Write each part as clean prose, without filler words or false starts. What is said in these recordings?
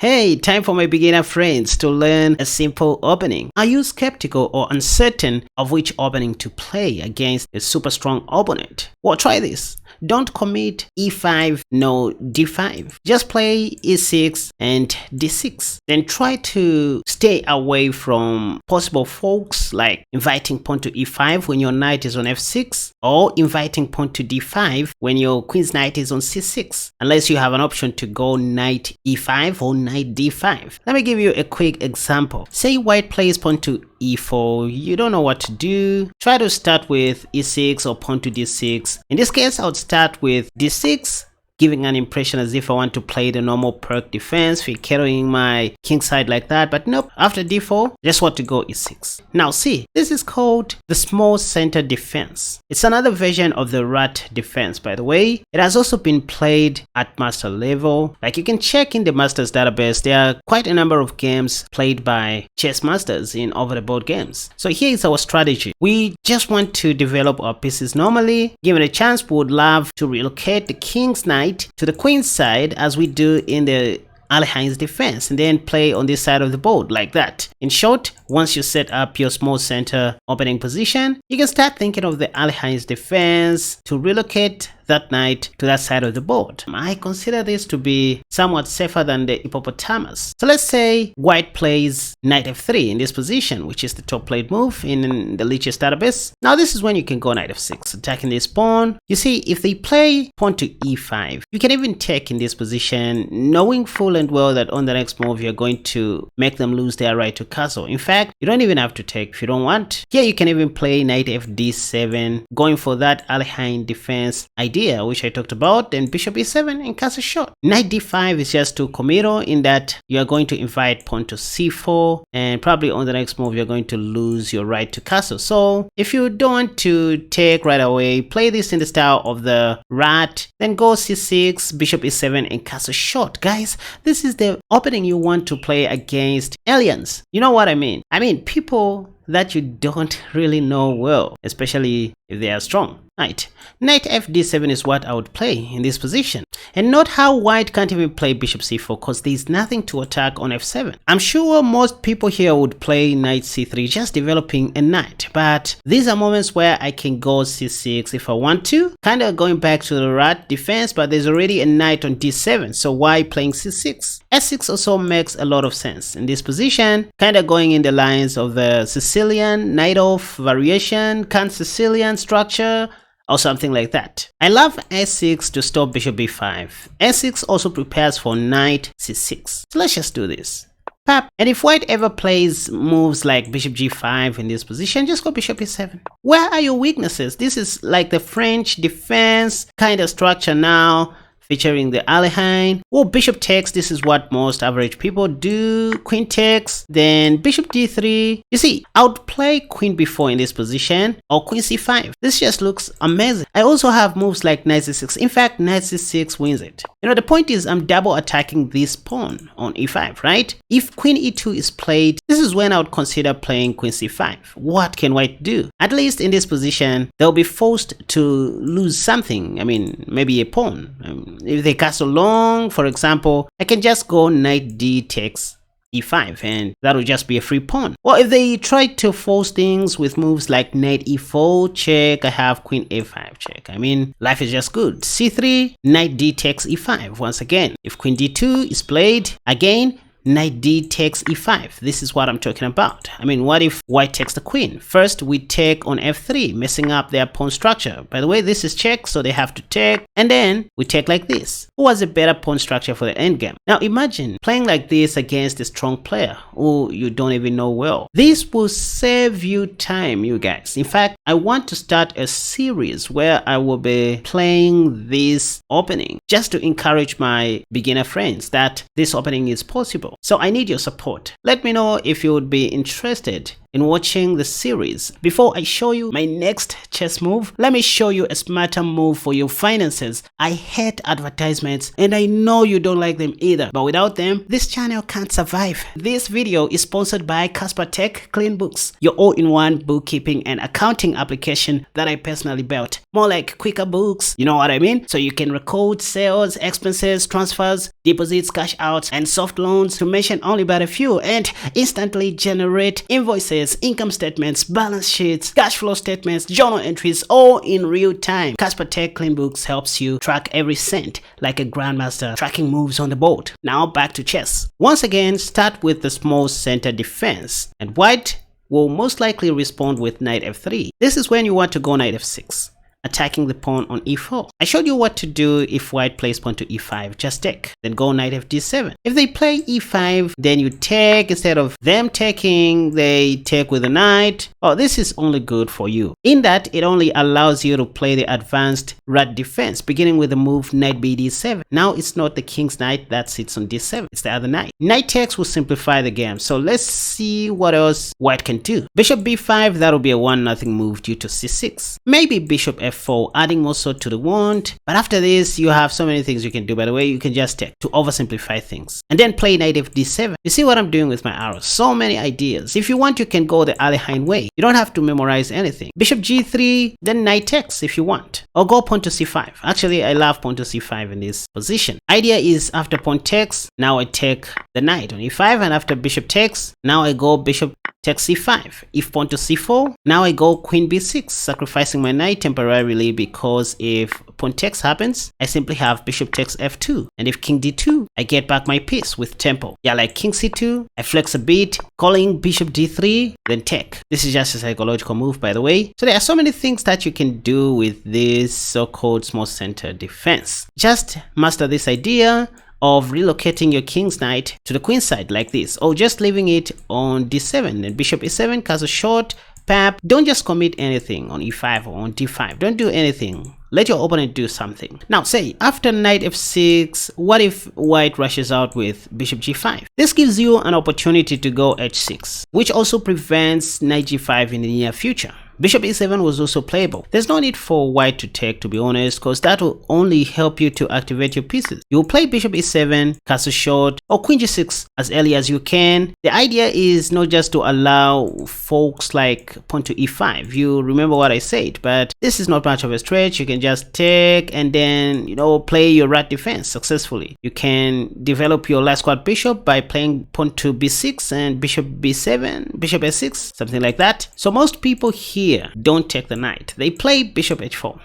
Hey, time for my beginner friends to learn a simple opening. Are you skeptical or uncertain of which opening to play against a super strong opponent? Well, try this. Don't commit e5, no d5. Just play e6 and d6. Then try to stay away from possible forks like inviting pawn to e5 when your knight is on f6 or inviting pawn to d5 when your queen's knight is on c6, unless you have an option to go knight e5 or knight d5. Let me give you a quick example. Say white plays pawn to e4, you don't know what to do. Try to start with e6 or pawn to d6. In this case, I would start with d6, giving an impression as if I want to play the normal perk defense, carrying my king side like that, but nope. After d4, just want to go e6. Now see, this is called the small center defense. It's another version of the rat defense, by the way. It has also been played at master level. Like you can check in the masters database, there are quite a number of games played by chess masters in over the board games. So here is our strategy. We just want to develop our pieces normally. Given a chance, we would love to relocate the king's knight to the queen's side as we do in the Alhein's defense, and then play on this side of the board like that. In short, once you set up your small center opening position, you can start thinking of the Alhein's defense to relocate that knight to that side of the board. I consider this to be somewhat safer than the hippopotamus. So let's say white plays knight f3 in this position, which is the top played move in the Lichess database. Now this is when you can go knight f6, attacking this pawn. You see, if they play pawn to e5, you can even take in this position, knowing full and well that on the next move you're going to make them lose their right to castle. In fact, you don't even have to take if you don't want. Here you can even play knight fd7, going for that Alhain defense idea which I talked about, then bishop e7 and castle shot. Knight d5 is just too committal in that you are going to invite pawn to c4, and probably on the next move you're going to lose your right to castle. So if you don't want to take right away, play this in the style of the rat, then go c6, bishop e7 and castle shot. Guys, this is the opening you want to play against aliens. You know what I mean? I mean people that you don't really know well, especially if they are strong. Right. Knight fd7 is what I would play in this position. And note how white can't even play bishop c4 because there's nothing to attack on f7. I'm sure most people here would play knight c3, just developing a knight. But these are moments where I can go c6 if I want to. Kind of going back to the rat defense, but there's already a knight on d7. So why playing c6? s6 also makes a lot of sense in this position. Kind of going in the lines of the Sicilian knight off variation, can Sicilian structure, or something like that. I love s6 to stop bishop b5. s6 also prepares for knight c6. So let's just do this. Pap. And if white ever plays moves like bishop g5 in this position, just go bishop e7. Where are your weaknesses? This is like the French defense kind of structure now, featuring the Alhain. Well, bishop takes, this is what most average people do. Queen takes, then bishop d3. You see, I would play queen b4 in this position, or queen c5. This just looks amazing. I also have moves like knight c6. In fact, knight c6 wins it. You know, the point is I'm double attacking this pawn on e5, right? If queen e2 is played, this is when I would consider playing queen c5. What can white do? At least in this position, they'll be forced to lose something. I mean, maybe a pawn. If they castle long, for example, I can just go knight d takes e5 and that will just be a free pawn. Or if they try to force things with moves like knight e4 check, I have queen a5 check. I mean, life is just good. c3, knight d takes e5 once again. If queen d2 is played, again knight d takes e5. This is what I'm talking about. I mean, what if white takes the queen? First, we take on f3, messing up their pawn structure. By the way, this is check, so they have to take. And then we take like this. Who has a better pawn structure for the endgame? Now imagine playing like this against a strong player who you don't even know well. This will save you time, you guys. In fact, I want to start a series where I will be playing this opening just to encourage my beginner friends that this opening is possible. So I need your support. Let me know if you would be interested in watching the series. Before I show you my next chess move, let me show you a smarter move for your finances. I hate advertisements and I know you don't like them either, but without them, this channel can't survive. This video is sponsored by KaspaChess Clean Books, your all-in-one bookkeeping and accounting application that I personally built. More like quicker books, you know what I mean? So you can record sales, expenses, transfers, deposits, cash outs, and soft loans, to mention only but a few, and instantly generate invoices, income statements, balance sheets, cash flow statements, journal entries, all in real time. KaspaChess Clean Books helps you track every cent like a grandmaster tracking moves on the board. Now back to chess. Once again, start with the small center defense, and white will most likely respond with knight f3. This is when you want to go knight f6, attacking the pawn on e4. I showed you what to do if white plays pawn to e5, just take, then go knight fd7. If they play e5, then you take. Instead of them taking, they take with a knight. Oh, this is only good for you, in that it only allows you to play the advanced rat defense, beginning with the move knight bd7. Now it's not the king's knight that sits on d7, it's the other knight. Knight takes will simplify the game, so let's see what else white can do. Bishop b5, that'll be a 1-0 move due to c6. Maybe bishop f4, adding more sword to the wound. But after this, you have so many things you can do. By the way, you can just take to oversimplify things, and then play knight fd7. You see what I'm doing with my arrows? So many ideas. If you want, you can go the Alekhine way. You don't have to memorize anything. Bishop g3, then knight takes if you want, or go pawn to c5. Actually, I love pawn to c5 in this position. Idea is, after pawn takes, now I take the knight on e5, and after bishop takes, now I go bishop takes c5. If pawn to c4, now I go queen b6, sacrificing my knight temporarily, because if pawn takes happens, I simply have bishop takes f2, and if king d2, I get back my piece with tempo. Yeah, like king c2, I flex a bit, calling bishop d3, then take. This is just a psychological move, by the way. So there are so many things that you can do with this so-called small center defense. Just master this idea of relocating your king's knight to the queen side like this, or just leaving it on d7 and bishop e7, castle short, pap. Don't just commit anything on e5 or on d5. Don't do anything. Let your opponent do something. Now say, after knight f6, what if white rushes out with bishop g5? This gives you an opportunity to go h6, which also prevents knight g5 in the near future. Bishop e7 was also playable. There's no need for white to take, to be honest, because that will only help you to activate your pieces. You will play bishop e7, castle short, or queen g6 as early as you can. The idea is not just to allow folks like pawn to e5. You remember what I said, but this is not much of a stretch. You can just take and then, you know, play your rat defense successfully. You can develop your last squad bishop by playing pawn to b6 and bishop b7, bishop s6, something like that. So most people here don't take the knight. They play bishop h4.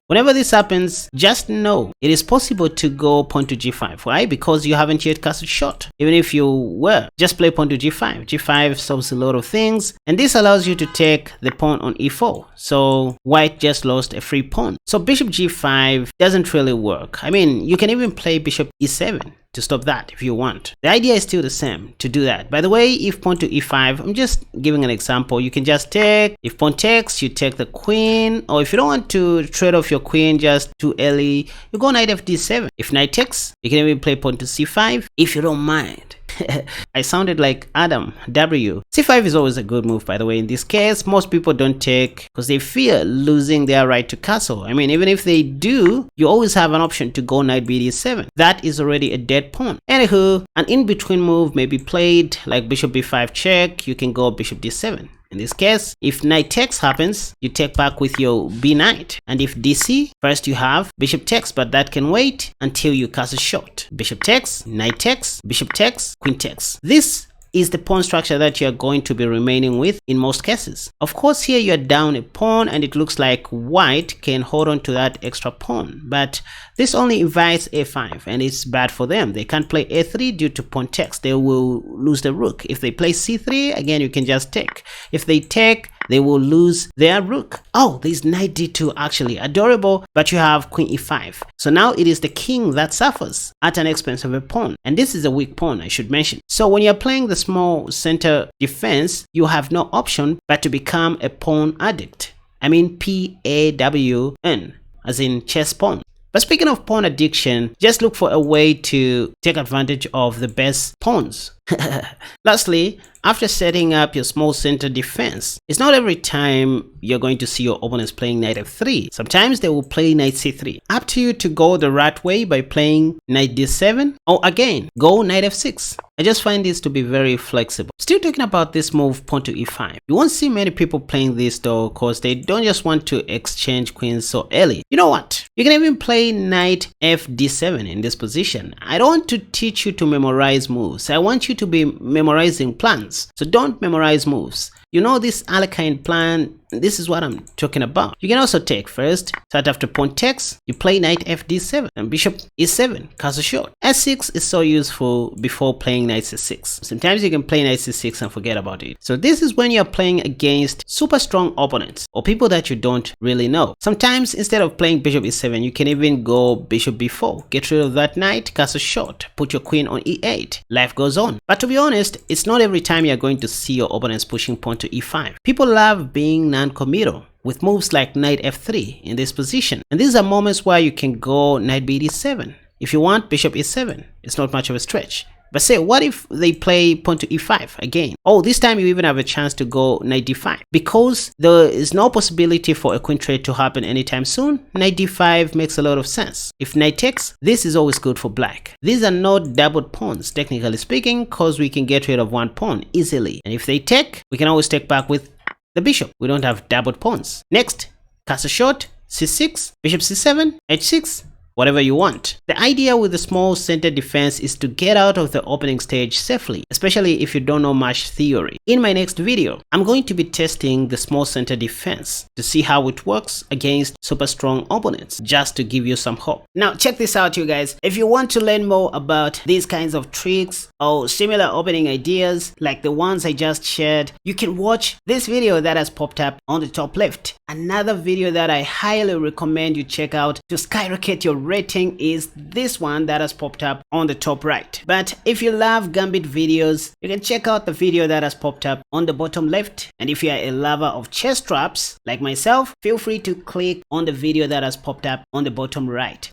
Whenever this happens, just know it is possible to go pawn to g5. Why? Because you haven't yet castled short. Even if you were, just play pawn to g5. g5 solves a lot of things, and this allows you to take the pawn on e4. So white just lost a free pawn. So bishop g5 doesn't really work. I mean, you can even play bishop e7 to stop that if you want. The idea is still the same to do that. By the way, if pawn to e5, I'm just giving an example, you can just take. If pawn takes, you take the queen, or if you don't want to trade off your queen just too early, you go knight fd7. If knight takes, you can even play pawn to c5 if you don't mind. I sounded like Adam W. c5 is always a good move, by the way. In this case, most people don't take because they fear losing their right to castle. I mean, even if they do, you always have an option to go knight bd7. That is already a dead pawn. Anywho, an in-between move may be played, like bishop b5 check. You can go bishop d7. In this case, if knight takes happens, you take back with your b knight. And if dc, first you have bishop takes, but that can wait until you castle short. Bishop takes, knight takes, bishop takes, queen takes. This is the pawn structure that you're going to be remaining with in most cases. Of course, here you're down a pawn and it looks like white can hold on to that extra pawn, but this only invites a5 and it's bad for them. They can't play a3 due to pawn takes. They will lose the rook. If they play c3, again, you can just take. If they take, they will lose their rook. Oh, there's knight d2, actually adorable, but you have queen e5. So now it is the king that suffers at an expense of a pawn, and this is a weak pawn, I should mention. So when you're playing the small center defense, you have no option but to become a pawn addict. I mean PAWN, as in chess pawn. But speaking of pawn addiction, just look for a way to take advantage of the best pawns. Lastly, after setting up your small center defense, it's not every time you're going to see your opponents playing knight f3. Sometimes they will play knight c3. Up to you to go the right way by playing knight d7, or again, go knight f6. I just find this to be very flexible. Still talking about this move, pawn to e5. You won't see many people playing this though, because they don't just want to exchange queens so early. You know what? You can even play knight fd7 in this position. I don't want to teach you to memorize moves. I want you to be memorizing plans. So don't memorize moves. You know this Alekhine plan, this is what I'm talking about. You can also take first, start after pawn takes, you play knight fd7 and bishop e7, castle short. s6 is so useful before playing knight c6. Sometimes you can play knight c6 and forget about it. So this is when you're playing against super strong opponents or people that you don't really know. Sometimes instead of playing bishop e7, you can even go bishop b4, get rid of that knight, castle short, put your queen on e8, life goes on. But to be honest, it's not every time you're going to see your opponents pushing pawn to e5. People love being non-committal with moves like knight f3 in this position, and these are moments where you can go knight b7. If you want bishop e7, it's not much of a stretch. But say, what if they play pawn to e5 again? Oh, this time you even have a chance to go knight d5. Because there is no possibility for a queen trade to happen anytime soon, knight d5 makes a lot of sense. If knight takes, this is always good for black. These are not doubled pawns, technically speaking, because we can get rid of one pawn easily. And if they take, we can always take back with the bishop. We don't have doubled pawns. Next, castle short, c6, bishop c7, h6, whatever you want. The idea with the small center defense is to get out of the opening stage safely, especially if you don't know much theory. In my next video, I'm going to be testing the small center defense to see how it works against super strong opponents, just to give you some hope. Now check this out, you guys. If you want to learn more about these kinds of tricks or similar opening ideas like the ones I just shared, you can watch this video that has popped up on the top left. Another video that I highly recommend you check out to skyrocket your rating is this one that has popped up on the top right. But if you love gambit videos, you can check out the video that has popped up on the bottom left. And if you are a lover of chess traps like myself, feel free to click on the video that has popped up on the bottom right.